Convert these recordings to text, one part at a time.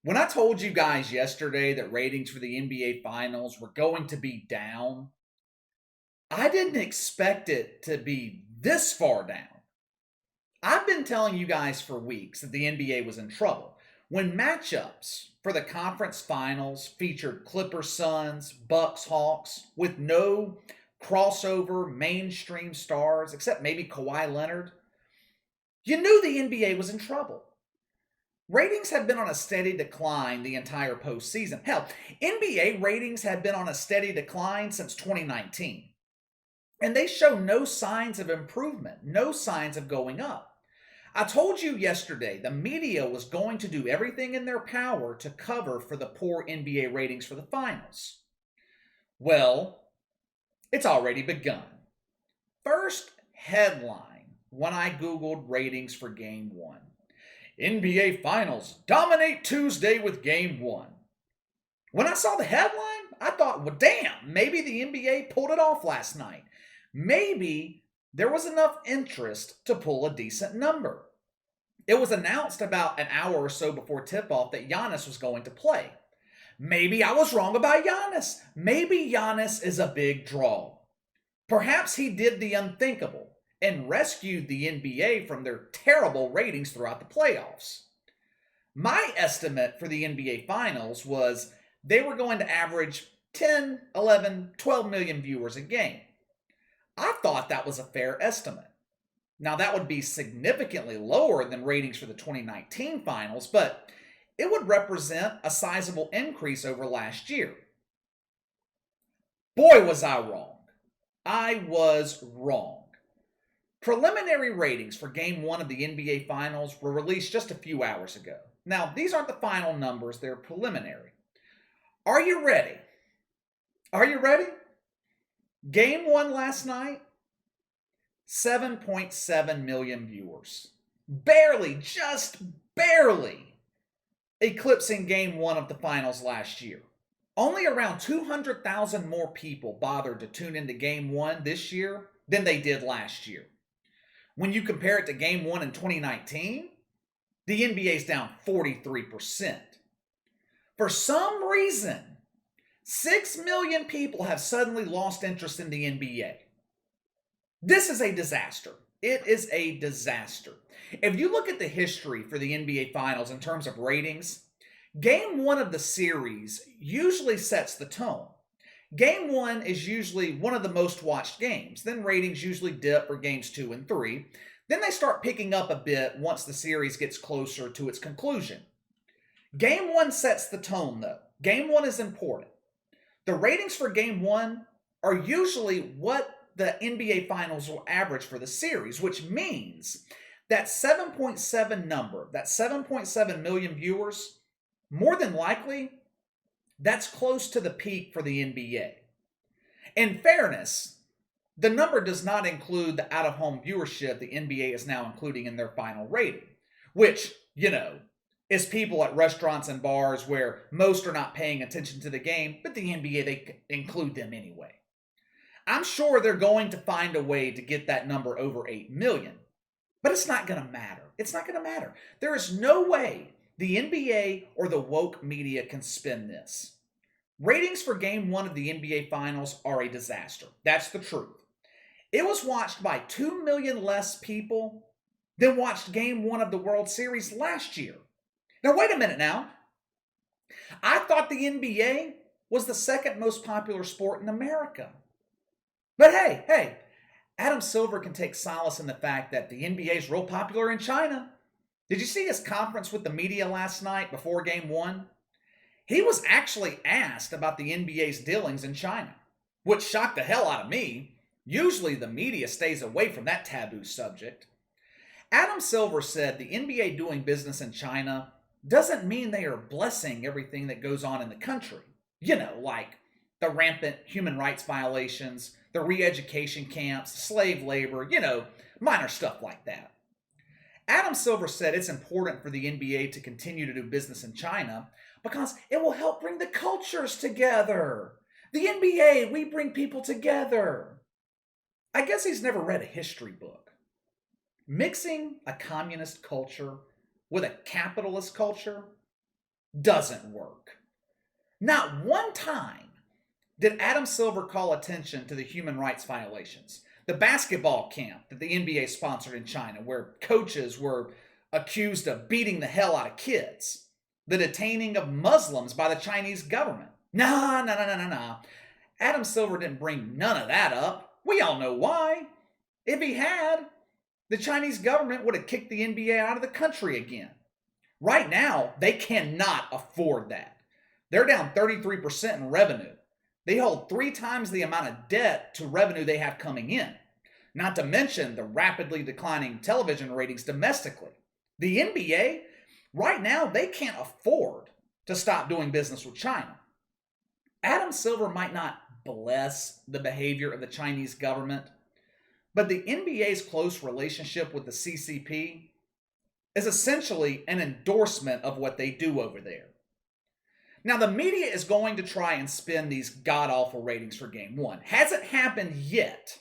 When I told you guys yesterday that ratings for the NBA Finals were going to be down, I didn't expect it to be this far down. I've been telling you guys for weeks that the NBA was in trouble. When matchups for the conference finals featured Clippers Suns, Bucks Hawks, with no crossover mainstream stars except maybe Kawhi Leonard, you knew the NBA was in trouble. Ratings have been on a steady decline the entire postseason. Hell, NBA ratings have been on a steady decline since 2019. And they show no signs of improvement, no signs of going up. I told you yesterday the media was going to do everything in their power to cover for the poor NBA ratings for the finals. Well, it's already begun. First headline when I Googled ratings for Game 1. NBA Finals dominate Tuesday with Game 1. When I saw the headline, I thought, well, damn, maybe the NBA pulled it off last night. Maybe there was enough interest to pull a decent number. It was announced about an hour or so before tip-off that Giannis was going to play. Maybe I was wrong about Giannis. Maybe Giannis is a big draw. Perhaps he did the unthinkable and rescued the NBA from their terrible ratings throughout the playoffs. My estimate for the NBA Finals was they were going to average 10, 11, 12 million viewers a game. I thought that was a fair estimate. Now, that would be significantly lower than ratings for the 2019 Finals, but it would represent a sizable increase over last year. Boy, was I wrong. I was wrong. Preliminary ratings for Game 1 of the NBA Finals were released just a few hours ago. Now, these aren't the final numbers, they're preliminary. Are you ready? Are you ready? Game 1 last night, 7.7 million viewers. Barely, just barely eclipsing Game 1 of the Finals last year. Only around 200,000 more people bothered to tune into Game 1 this year than they did last year. When you compare it to Game 1 in 2019, the NBA is down 43%. For some reason, 6 million people have suddenly lost interest in the NBA. This is a disaster. It is a disaster. If you look at the history for the NBA Finals in terms of ratings, Game 1 of the series usually sets the tone. Game 1 is usually one of the most watched games. Then ratings usually dip for games 2 and 3. Then they start picking up a bit once the series gets closer to its conclusion. Game 1 sets the tone, though. Game 1 is important. The ratings for Game 1 are usually what the NBA Finals will average for the series, which means that 7.7 number, that 7.7 million viewers, more than likely, that's close to the peak for the NBA. In fairness, the number does not include the out-of-home viewership the NBA is now including in their final rating, which, is people at restaurants and bars where most are not paying attention to the game, but the NBA, they include them anyway. I'm sure they're going to find a way to get that number over 8 million, but it's not going to matter. It's not going to matter. There is no way the NBA or the woke media can spin this. Ratings for Game 1 of the NBA Finals are a disaster. That's the truth. It was watched by 2 million less people than watched Game 1 of the World Series last year. Now, wait a minute now. I thought the NBA was the second most popular sport in America. But hey, Adam Silver can take solace in the fact that the NBA is real popular in China. Did you see his conference with the media last night before Game 1? He was actually asked about the NBA's dealings in China, which shocked the hell out of me. Usually the media stays away from that taboo subject. Adam Silver said the NBA doing business in China doesn't mean they are blessing everything that goes on in the country. Like the rampant human rights violations, the re-education camps, slave labor, minor stuff like that. Adam Silver said it's important for the NBA to continue to do business in China because it will help bring the cultures together. The NBA, we bring people together. I guess he's never read a history book. Mixing a communist culture with a capitalist culture doesn't work. Not one time did Adam Silver call attention to the human rights violations. The basketball camp that the NBA sponsored in China, where coaches were accused of beating the hell out of kids. The detaining of Muslims by the Chinese government. Nah. Adam Silver didn't bring none of that up. We all know why. If he had, the Chinese government would have kicked the NBA out of the country again. Right now, they cannot afford that. They're down 33% in revenue. They hold 3 times the amount of debt to revenue they have coming in. Not to mention the rapidly declining television ratings domestically. The NBA, right now, they can't afford to stop doing business with China. Adam Silver might not bless the behavior of the Chinese government, but the NBA's close relationship with the CCP is essentially an endorsement of what they do over there. Now, the media is going to try and spin these god-awful ratings for Game 1. Hasn't happened yet.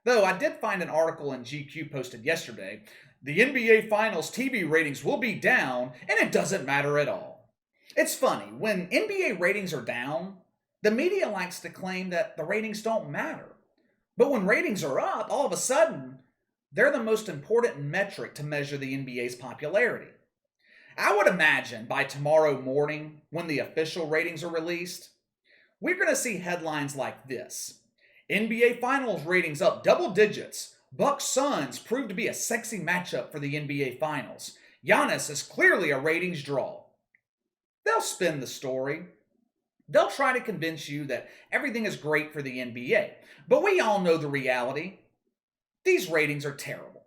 Though I did find an article in GQ posted yesterday. The NBA Finals TV ratings will be down, and it doesn't matter at all. It's funny, when NBA ratings are down, the media likes to claim that the ratings don't matter. But when ratings are up, all of a sudden, they're the most important metric to measure the NBA's popularity. I would imagine by tomorrow morning, when the official ratings are released, we're going to see headlines like this. NBA Finals ratings up double digits. Bucks Suns proved to be a sexy matchup for the NBA Finals. Giannis is clearly a ratings draw. They'll spin the story. They'll try to convince you that everything is great for the NBA. But we all know the reality. These ratings are terrible.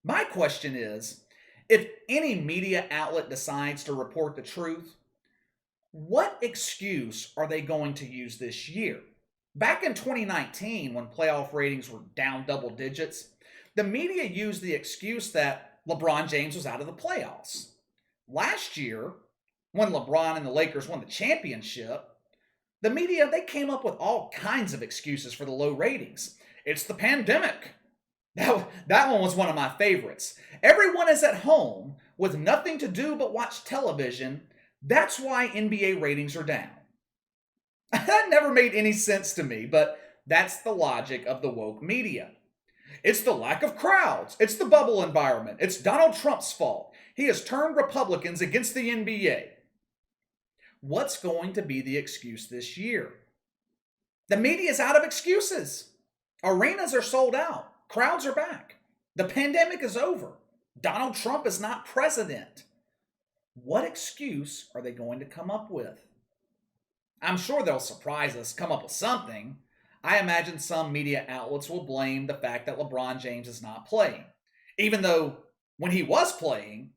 My question is, if any media outlet decides to report the truth, what excuse are they going to use this year? Back in 2019, when playoff ratings were down double digits, the media used the excuse that LeBron James was out of the playoffs. Last year, when LeBron and the Lakers won the championship, the media, they came up with all kinds of excuses for the low ratings. It's the pandemic. That one was one of my favorites. Everyone is at home with nothing to do but watch television. That's why NBA ratings are down. That never made any sense to me, but that's the logic of the woke media. It's the lack of crowds. It's the bubble environment. It's Donald Trump's fault. He has turned Republicans against the NBA. What's going to be the excuse this year? The media is out of excuses. Arenas are sold out. Crowds are back. The pandemic is over. Donald Trump is not president. What excuse are they going to come up with? I'm sure they'll surprise us, come up with something. I imagine some media outlets will blame the fact that LeBron James is not playing. Even though when he was playing,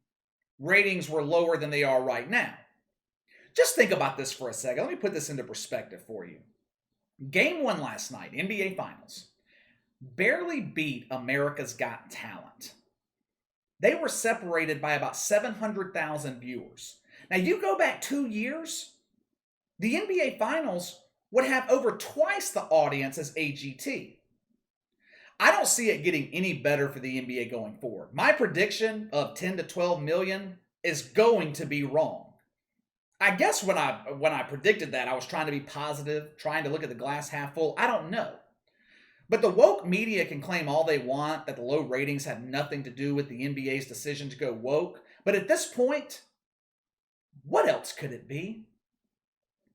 ratings were lower than they are right now. Just think about this for a second. Let me put this into perspective for you. Game 1 last night, NBA Finals, barely beat America's Got Talent. They were separated by about 700,000 viewers. Now, you go back 2 years, the NBA Finals would have over twice the audience as AGT. I don't see it getting any better for the NBA going forward. My prediction of 10 to 12 million is going to be wrong. I guess when I predicted that, I was trying to be positive, trying to look at the glass half full. I don't know. But the woke media can claim all they want that the low ratings had nothing to do with the NBA's decision to go woke. But at this point, what else could it be?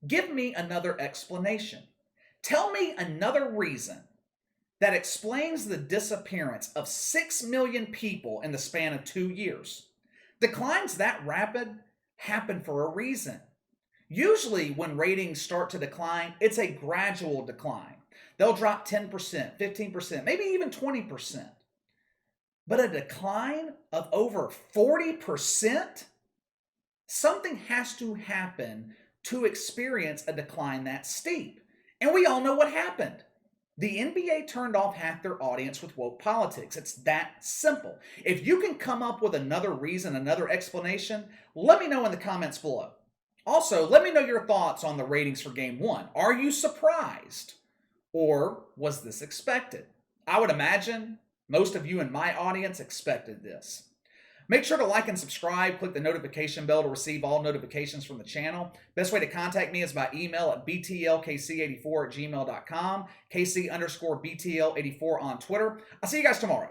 Give me another explanation. Tell me another reason that explains the disappearance of 6 million people in the span of 2 years. Declines that rapid happen for a reason. Usually when ratings start to decline, it's a gradual decline. They'll drop 10%, 15%, maybe even 20%. But a decline of over 40%? Something has to happen to experience a decline that steep. And we all know what happened. The NBA turned off half their audience with woke politics. It's that simple. If you can come up with another reason, another explanation, let me know in the comments below. Also, let me know your thoughts on the ratings for Game 1. Are you surprised? Or was this expected? I would imagine most of you in my audience expected this. Make sure to like and subscribe. Click the notification bell to receive all notifications from the channel. Best way to contact me is by email at btlkc84@gmail.com, kc_BTL84 on Twitter. I'll see you guys tomorrow.